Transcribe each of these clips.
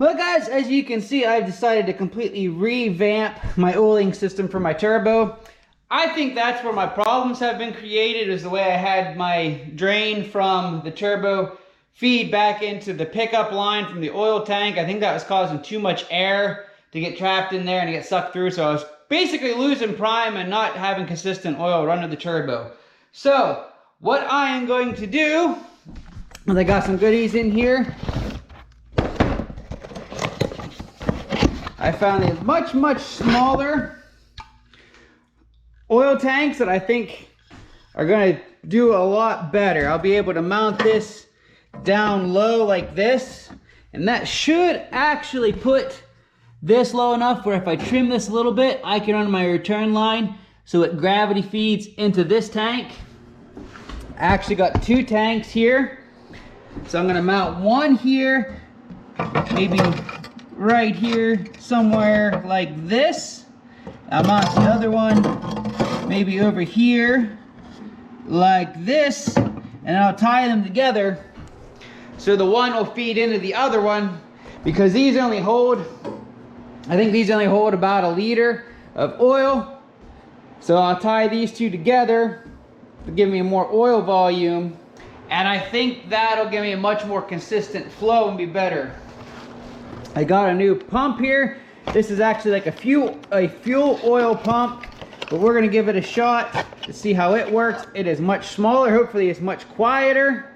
Well guys, as you can see, I've decided to completely revamp my oiling system for my turbo. I think that's where my problems have been created, is the way I had my drain from the turbo feed back into the pickup line from the oil tank. I think that was causing too much air to get trapped in there and to get sucked through, so I was basically losing prime and not having consistent oil run to the turbo. So what I am going to do is, I got some goodies in here. I found these much smaller oil tanks that I think are going to do a lot better. I'll be able to mount this down low like this, and that should actually put this low enough where if I trim this a little bit, I can run my return line so it gravity feeds into this tank. I actually got two tanks here, so I'm going to mount one here, maybe right here somewhere like this. I'll mount the other one maybe over here like this, and I'll tie them together so the one will feed into the other one, because these only hold, I think these only hold about 1 liter of oil. So I'll tie these two together to give me more oil volume, and I think that'll give me a much more consistent flow and be better. I got a new pump here. This is actually like a fuel oil pump, but we're gonna give it a shot to see how it works. It is much smaller, hopefully it's much quieter.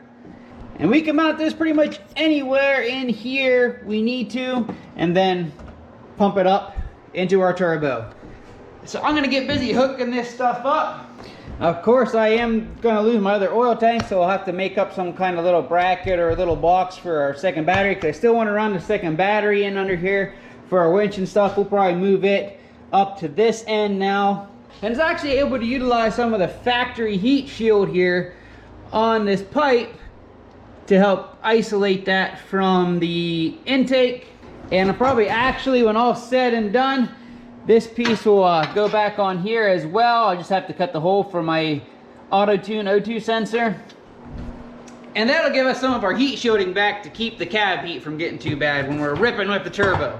And we can mount this pretty much anywhere in here we need to, and then pump it up into our turbo. So I'm gonna get busy hooking this stuff up. Of course, I am gonna lose my other oil tank, so I'll have to make up some kind of little bracket or a little box for our second battery, because I still want to run the second battery in under here for our winch and stuff. We'll probably move it up to this end now. And it's actually able to utilize some of the factory heat shield here on this pipe to help isolate that from the intake. And I'll probably actually, when all said and done, this piece will go back on here as well. I just have to cut the hole for my auto-tune O2 sensor. And that'll give us some of our heat shielding back to keep the cab heat from getting too bad when we're ripping with the turbo.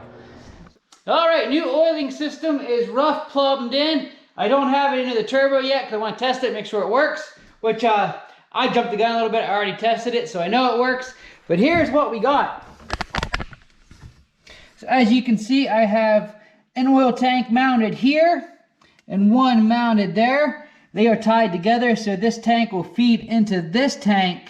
All right, new oiling system is rough plumbed in. I don't have it into the turbo yet because I want to test it, make sure it works, which I jumped the gun a little bit. I already tested it, so I know it works. But here's what we got. So as you can see, I have an oil tank mounted here, and one mounted there. They are tied together so this tank will feed into this tank.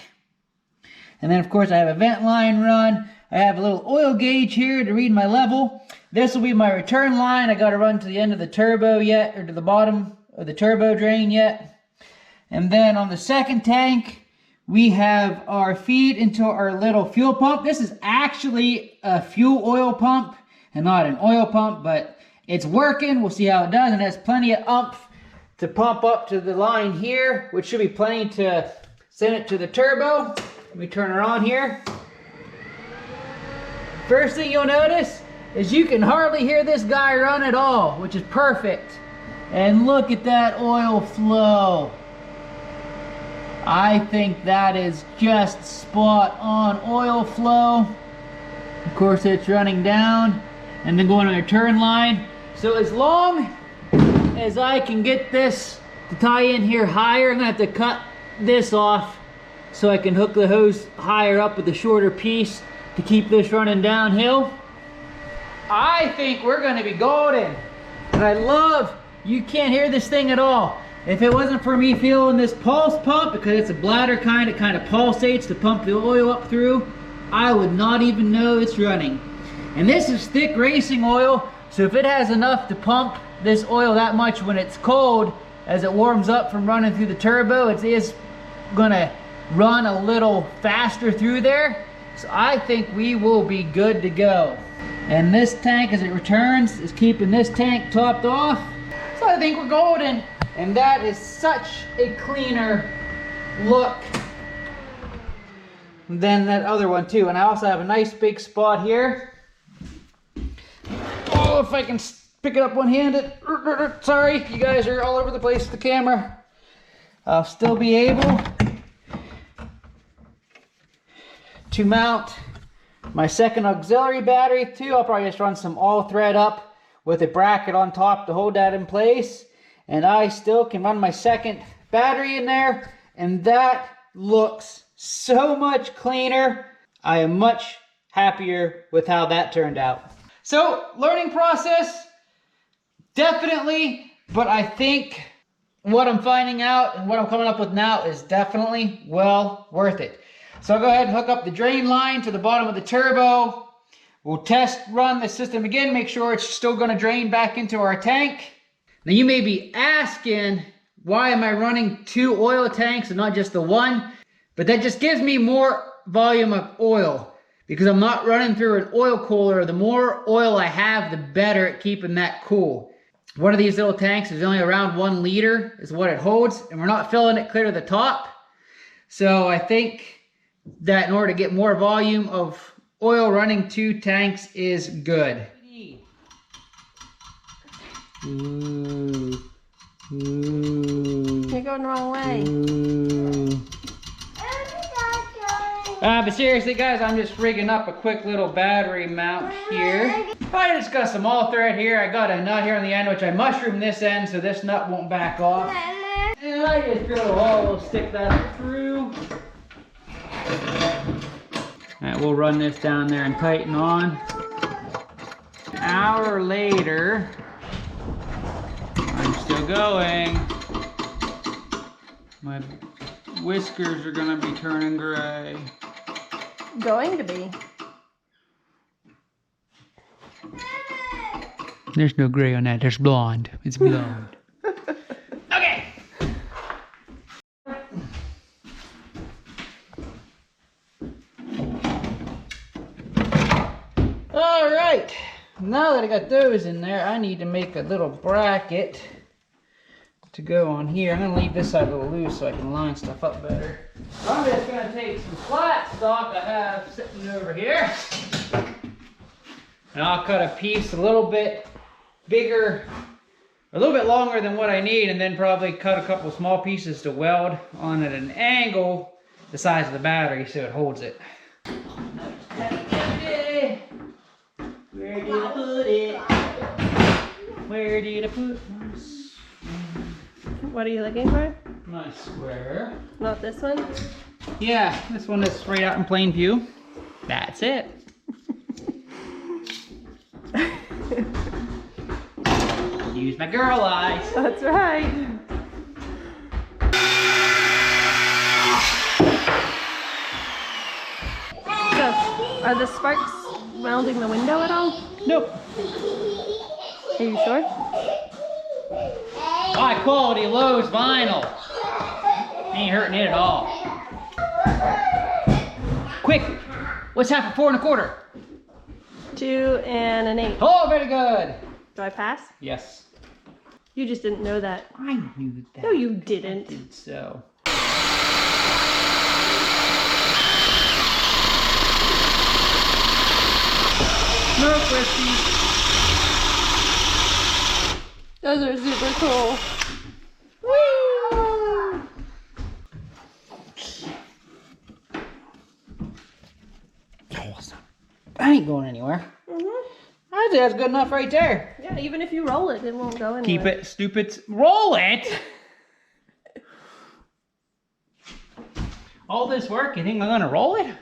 And then of course I have a vent line run. I have a little oil gauge here to read my level. This will be my return line. I got to run to the end of the turbo yet, or to the bottom of the turbo drain yet. And then on the second tank, we have our feed into our little fuel pump. This is actually a fuel oil pump and not an oil pump, but it's working. We'll see how it does. And it has plenty of umph to pump up to the line here, which should be plenty to send it to the turbo. Let me turn her on here. First thing you'll notice is you can hardly hear this guy run at all, which is perfect. And look at that oil flow. I think that is just spot on oil flow. Of course it's running down and then going on a turn line. So as long as I can get this to tie in here higher, I'm gonna have to cut this off so I can hook the hose higher up with the shorter piece to keep this running downhill. I think we're gonna be golden. And I love, you can't hear this thing at all. If it wasn't for me feeling this pulse pump, because it's a bladder kind, it kind of pulsates to pump the oil up through, I would not even know it's running. And this is thick racing oil, so if it has enough to pump this oil that much when it's cold, as it warms up from running through the turbo, it is gonna run a little faster through there. So I think we will be good to go. And this tank, as it returns, is keeping this tank topped off. So I think we're golden. And that is such a cleaner look than that other one too. And I also have a nice big spot here. Oh, if I can pick it up one-handed. Sorry, you guys are all over the place with the camera. I'll still be able to mount my second auxiliary battery too. I'll probably just run some all thread up with a bracket on top to hold that in place. And I still can run my second battery in there. And that looks so much cleaner. I am much happier with how that turned out. So, learning process, definitely. But I think what I'm finding out and what I'm coming up with now is definitely well worth it. So I'll go ahead and hook up the drain line to the bottom of the turbo. We'll test run the system again, make sure it's still going to drain back into our tank. Now you may be asking, why am I running 2 oil tanks and not just the one? But that just gives me more volume of oil because I'm not running through an oil cooler. The more oil I have, the better at keeping that cool. One of these little tanks is only around 1 liter is what it holds, and we're not filling it clear to the top. So I think that in order to get more volume of oil, running 2 tanks is good. Ooh. Ooh. You're going the wrong way. Ooh. But seriously guys, I'm just rigging up a quick little battery mount here. I just got some all thread here. I got a nut here on the end, which I mushroomed this end so this nut won't back off. And I just drill a hole, we'll stick that through. Alright, we'll run this down there and tighten on. An hour later, I'm still going. My whiskers are gonna be turning gray. Going to be. There's no gray on that, there's blonde. It's blonde. Okay. All right, now that I got those in there, I need to make a little bracket to go on here. I'm gonna leave this side a little loose so I can line stuff up better. I'm just gonna take some flat stock I have sitting over here, and I'll cut a piece a little bit bigger, a little bit longer than what I need, and then probably cut a couple small pieces to weld on at an angle the size of the battery so it holds it. Where did I put it? Where did I put my What are you looking for? My square. Not this one? Yeah, this one is right out in plain view. That's it. Use Use my girl eyes. That's right. So, are the sparks welding the window at all? Nope. Are you sure? High quality Lowe's vinyl. Ain't hurting it at all. Quick, what's half of 4 1/4? 2 and an 8. Oh, very good. Do I pass? Yes. You just didn't know that. I knew that. No, you didn't. I did so. No, Christy. Those are super cool. I ain't going anywhere. I think that's good enough right there. Yeah, even if you roll it, it won't go anywhere. Keep it, stupid. Roll it. All this work, you think I'm gonna roll it?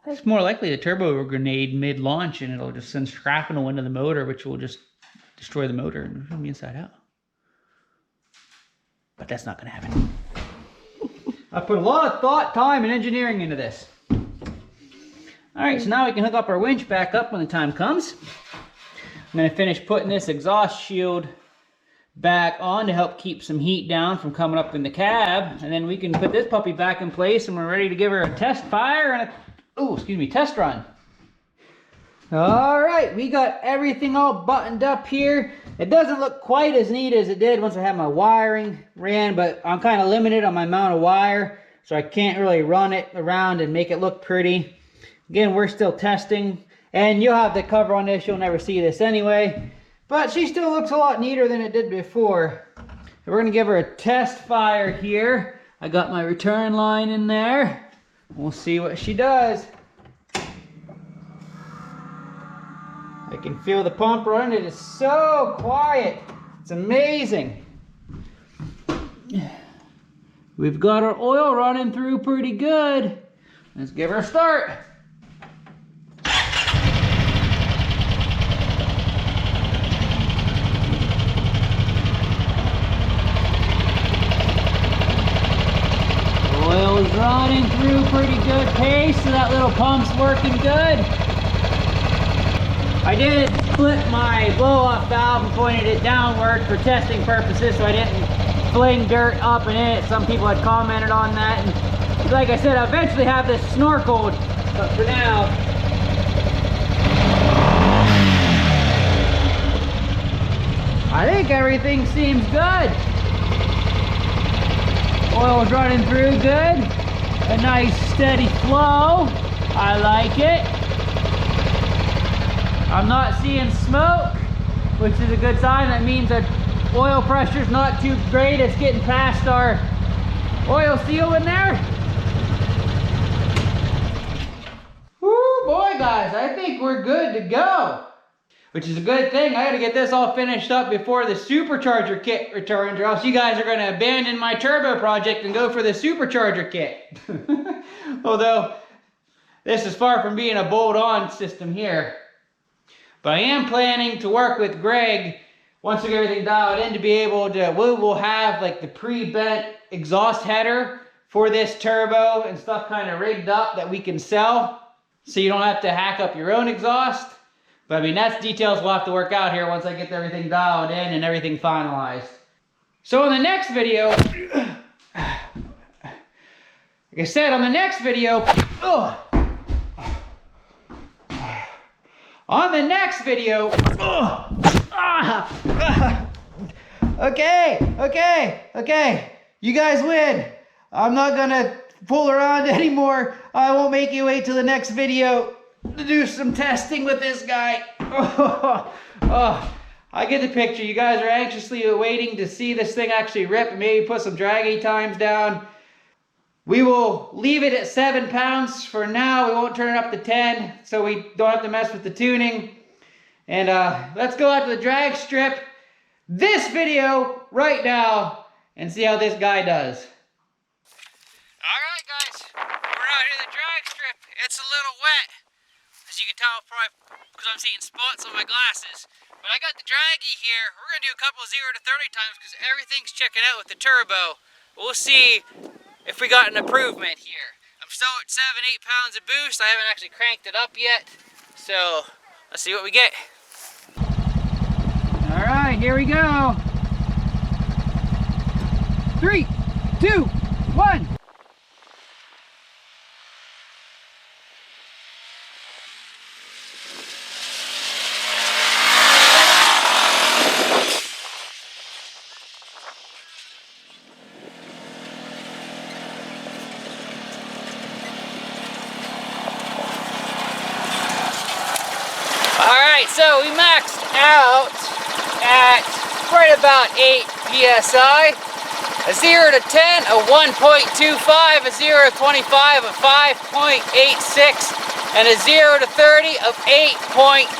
It's more likely a turbo grenade mid-launch and it'll just send shrapnel into the motor, which will just destroy the motor and it'll be inside out. But that's not gonna happen. I put a lot of thought, time, and engineering into this. All right, so now we can hook up our winch back up when the time comes. I'm gonna finish putting this exhaust shield back on to help keep some heat down from coming up in the cab. And then we can put this puppy back in place and we're ready to give her a test fire and a, test run. All right, we got everything all buttoned up here. It doesn't look quite as neat as it did once I had my wiring ran, but I'm kind of limited on my amount of wire, so I can't really run it around and make it look pretty. Again, we're still testing, and you'll have the cover on this. You'll never see this anyway, but she still looks a lot neater than it did before. We're gonna give her a test fire here. I got my return line in there. We'll see what she does. I can feel the pump running. It is so quiet. It's amazing. We've got our oil running through pretty good. Let's give her a start. Oil's running through pretty good pace, so that little pump's working good. I did split my blow-off valve and pointed it downward for testing purposes so I didn't fling dirt up in it. Some people had commented on that. And like I said, I'll eventually have this snorkeled, but for now, I think everything seems good. Oil's running through good. A nice steady flow. I like it. I'm not seeing smoke, which is a good sign. That means that oil pressure's not too great. It's getting past our oil seal in there. Woo, boy, guys, I think we're good to go. Which is a good thing. I gotta get this all finished up before the supercharger kit returns, or else you guys are gonna abandon my turbo project and go for the supercharger kit. Although, this is far from being a bolt-on system here. But I am planning to work with Greg once we get everything dialed in to be able to, we will have like the pre-bent exhaust header for this turbo and stuff kind of rigged up that we can sell. So you don't have to hack up your own exhaust. But I mean, that's details we'll have to work out here once I get everything dialed in and everything finalized. So in the next video, like I said, on the next video, okay, you guys win. I'm not gonna pull around anymore. I won't make you wait till the next video to do some testing with this guy. I get the picture. You guys are anxiously waiting to see this thing actually rip and maybe put some draggy times down. We will leave it at 7 pounds for now. We won't turn it up to 10 so we don't have to mess with the tuning. And let's go out to the drag strip this video right now and see how this guy does. Alright guys, we're out here at the drag strip. It's a little wet, as you can tell probably because I'm seeing spots on my glasses. But I got the Dragy here. We're gonna do a couple of 0 to 30 times because everything's checking out with the turbo. We'll see if we got an improvement here. I'm still at 7-8 pounds of boost. I haven't actually cranked it up yet. So let's see what we get. All right, here we go. 3, 2, 1. Alright, so we maxed out at right about 8 PSI. A 0 to 10, a 1.25, a 0 to 25, a 5.86, and a 0 to 30 of 8.0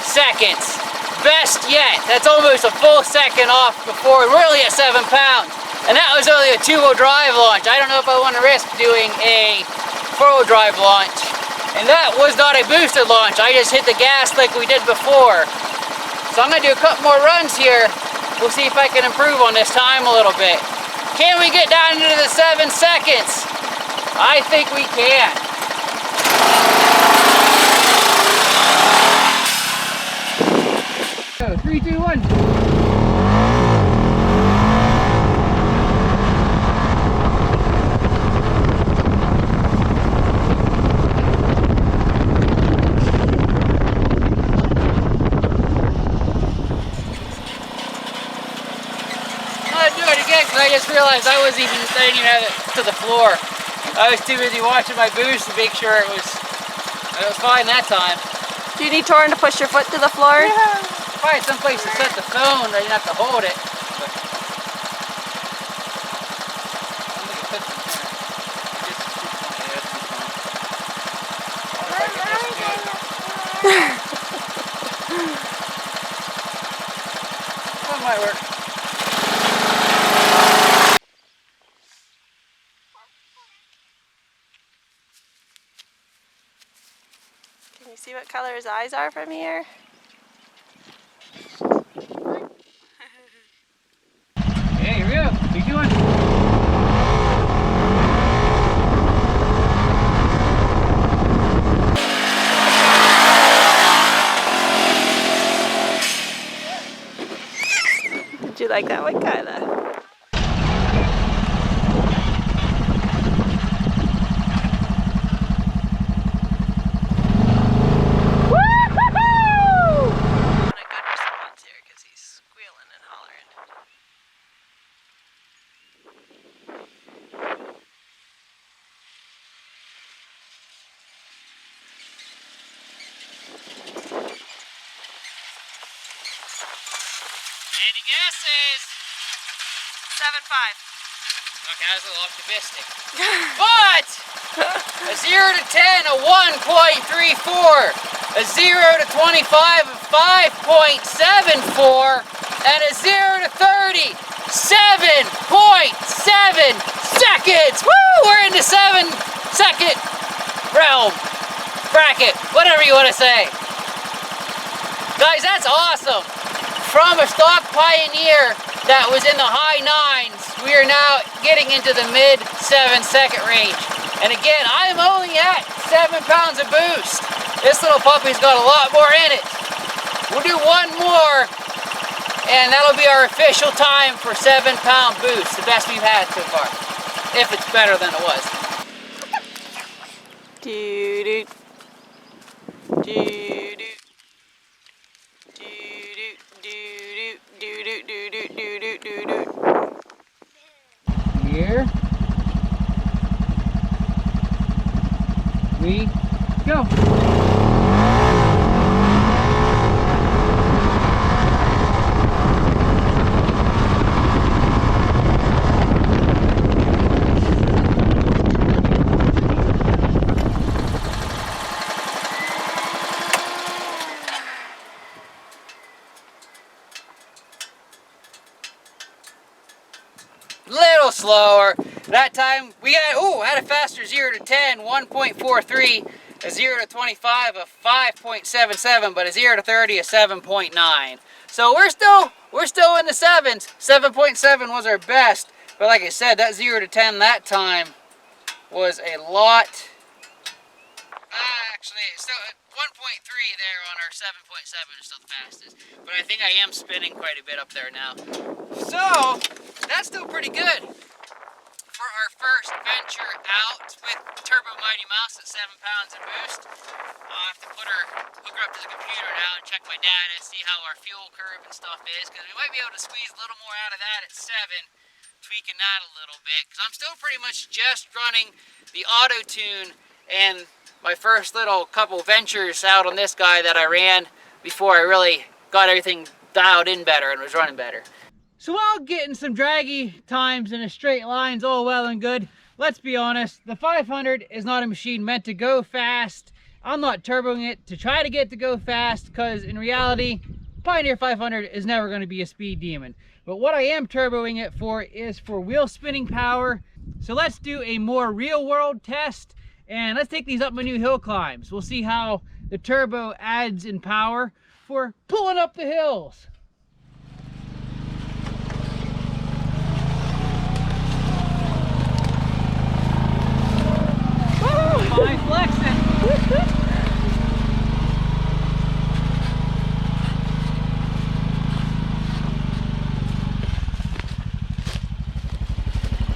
seconds. Best yet. That's almost a full second off before we're really at 7 pounds. And that was only a 2-wheel drive launch. I don't know if I want to risk doing a 4-wheel drive launch. And that was not a boosted launch. I just hit the gas like we did before. So I'm gonna do a couple more runs here. We'll see if I can improve on this time a little bit. Can we get down into the 7 seconds? I think we can. Go, 3, 2, 1. I just realized I didn't even have it to the floor. I was too busy watching my boost to make sure it was fine that time. Do you need Torin to push your foot to the floor? Yeah. Probably someplace to set the phone. I didn't have to hold it. But that might work. Can you see what color his eyes are from here? Okay, here we go. Keep going. Did you like that one, Kyla? Any guesses? 7.5. Okay, I was a little optimistic. But a 0 to 10, a 1.34, a 0 to 25, a 5.74, and a 0 to 30, 7.7 seconds. Woo! We're in the 7-second realm, bracket, whatever you want to say. Guys, that's awesome. From a stock Pioneer that was in the high 9s, we are now getting into the mid 7-second range. And again, I'm only at 7 pounds of boost. This little puppy's got a lot more in it. We'll do one more, and that'll be our official time for 7-pound boost, the best we've had so far, if it's better than it was. Doo-doo. Doo-doo. Here we go. Little slower. That time we had a faster 0 to 10, 1.43. a 0 to 25 of 5.77, but a 0 to 30 of 7.9. So we're still in the sevens. 7.7 was our best, but like I said, that 0 to 10 that time was a lot. Actually, so 1.3 there on our 7.7 is still the fastest, but I think I am spinning quite a bit up there now. So that's still pretty good for our first venture out with Turbo Mighty Mouse at 7 pounds of boost. I'll have to hook her up to the computer now and check my data, see how our fuel curve and stuff is, because we might be able to squeeze a little more out of that at 7, tweaking that a little bit, because I'm still pretty much just running the auto tune and my first little couple ventures out on this guy that I ran before I really got everything dialed in better and was running better. So while getting some draggy times in a straight line's all well and good, let's be honest, the 500 is not a machine meant to go fast. I'm not turboing it to try to get to go fast, because in reality, Pioneer 500 is never going to be a speed demon. But what I am turboing it for is for wheel spinning power. So let's do a more real world test, and let's take these up my new hill climbs. We'll see how the turbo adds in power for pulling up the hills. Fine flexing.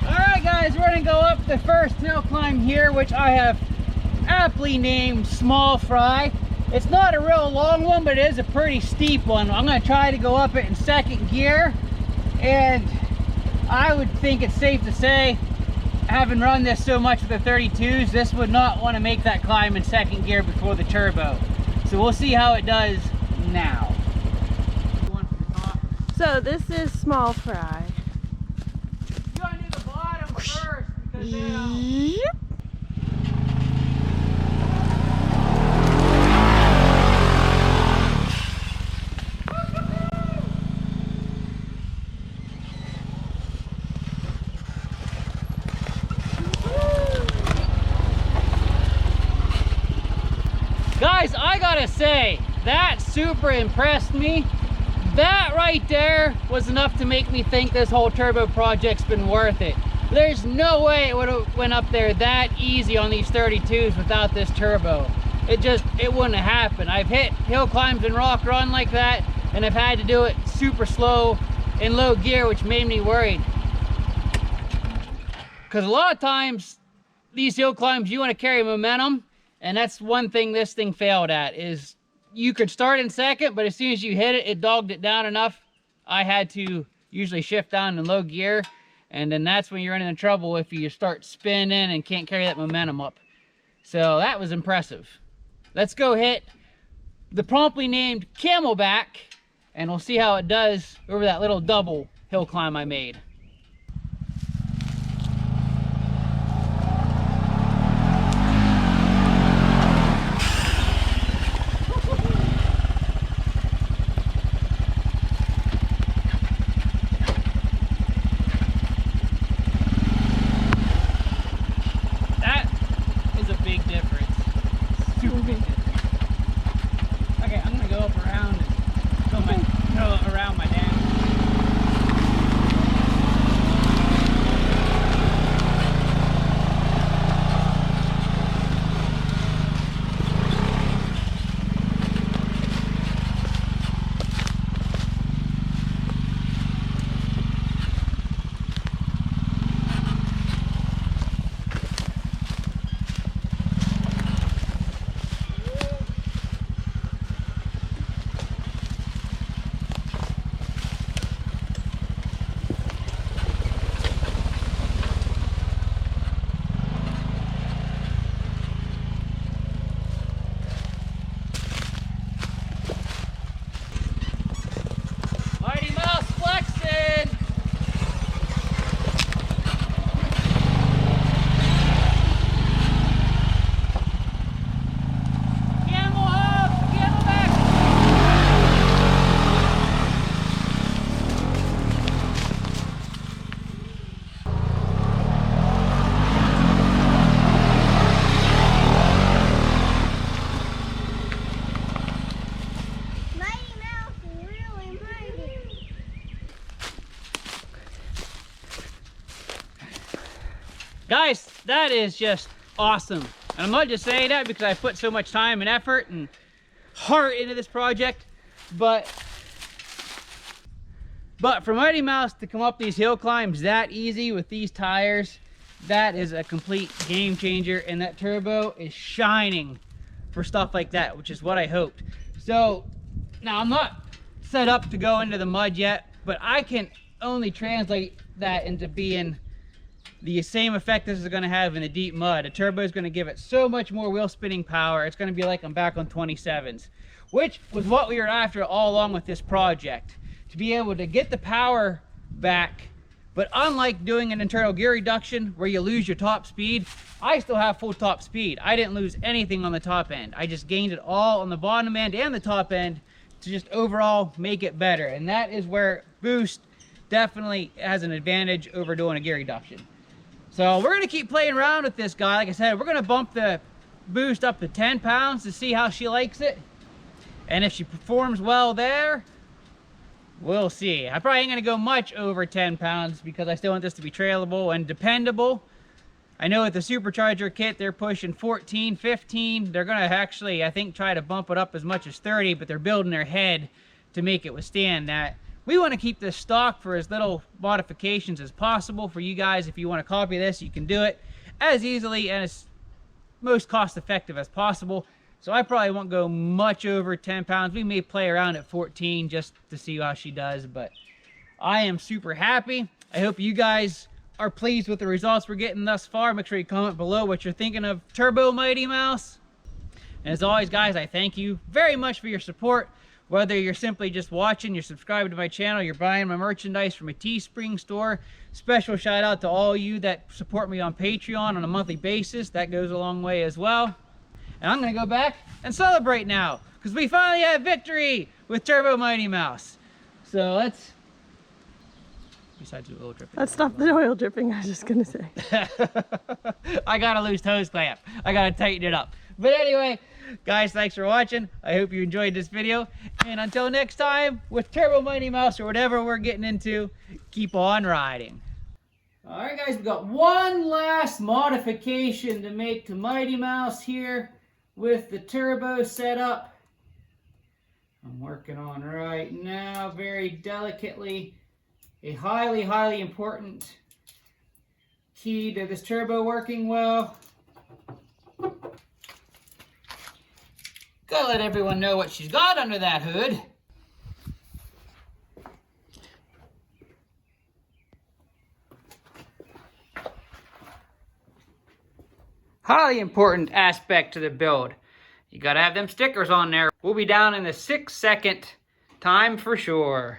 Alright guys, we're going to go up the first hill climb here, which I have aptly named Small Fry. It's not a real long one, but it is a pretty steep one. I'm going to try to go up it in second gear, and I would think it's safe to say, having run this so much with the 32s, this would not want to make that climb in second gear before the turbo. So we'll see how it does now. So this is Small Fry. You gotta do the bottom first, because guys, I gotta say, that super impressed me. That right there was enough to make me think this whole turbo project's been worth it. There's no way it would have went up there that easy on these 32s without this turbo. It wouldn't have happened. I've hit hill climbs and rock run like that, and I've had to do it super slow in low gear, which made me worried. Because a lot of times, these hill climbs, you want to carry momentum, and that's one thing this thing failed at, is you could start in second, but as soon as you hit it, it dogged it down enough. I had to usually shift down in low gear, and then that's when you're running into trouble if you start spinning and can't carry that momentum up. So that was impressive. Let's go hit the promptly named Camelback, and we'll see how it does over that little double hill climb I made. Okay, I'm gonna go up around and go around my dam. Guys, that is just awesome. And I'm not just saying that because I put so much time and effort and heart into this project, but for Mighty Mouse to come up these hill climbs that easy with these tires, that is a complete game changer, and that turbo is shining for stuff like that, which is what I hoped. So now I'm not set up to go into the mud yet, but I can only translate that into being the same effect this is going to have in the deep mud. A turbo is going to give it so much more wheel spinning power. It's going to be like I'm back on 27s, which was what we were after all along with this project, to be able to get the power back. But unlike doing an internal gear reduction where you lose your top speed, I still have full top speed. I didn't lose anything on the top end. I just gained it all on the bottom end and the top end to just overall make it better. And that is where Boost definitely has an advantage over doing a gear reduction. So we're gonna keep playing around with this guy. Like I said, we're gonna bump the Boost up to 10 pounds to see how she likes it. And if she performs well there, we'll see. I probably ain't gonna go much over 10 pounds because I still want this to be trailable and dependable. I know with the supercharger kit, they're pushing 14, 15. They're gonna actually, I think, try to bump it up as much as 30, but they're building their head to make it withstand that. We want to keep this stock for as little modifications as possible for you guys. If you want to copy this, you can do it as easily and as most cost effective as possible. So I probably won't go much over 10 pounds. We may play around at 14 just to see how she does, but I am super happy. I hope you guys are pleased with the results we're getting thus far. Make sure you comment below what you're thinking of Turbo Mighty Mouse. And as always, guys, I thank you very much for your support. Whether you're simply just watching, you're subscribed to my channel, you're buying my merchandise from a Teespring store. Special shout out to all you that support me on Patreon on a monthly basis. That goes a long way as well. And I'm gonna go back and celebrate now, because we finally have victory with Turbo Mighty Mouse. So let's, besides the oil dripping. Let's stop the oil dripping, I was just gonna say. I got a loose hose clamp. I gotta tighten it up. But anyway, guys, thanks for watching. I hope you enjoyed this video. And until next time, with Turbo Mighty Mouse or whatever we're getting into, keep on riding. All right, guys, we've got one last modification to make to Mighty Mouse here with the turbo setup. I'm working on right now, very delicately. A highly, highly important key to this turbo working well. Gotta let everyone know what she's got under that hood. Highly important aspect to the build. You gotta have them stickers on there. We'll be down in the 6-second time for sure.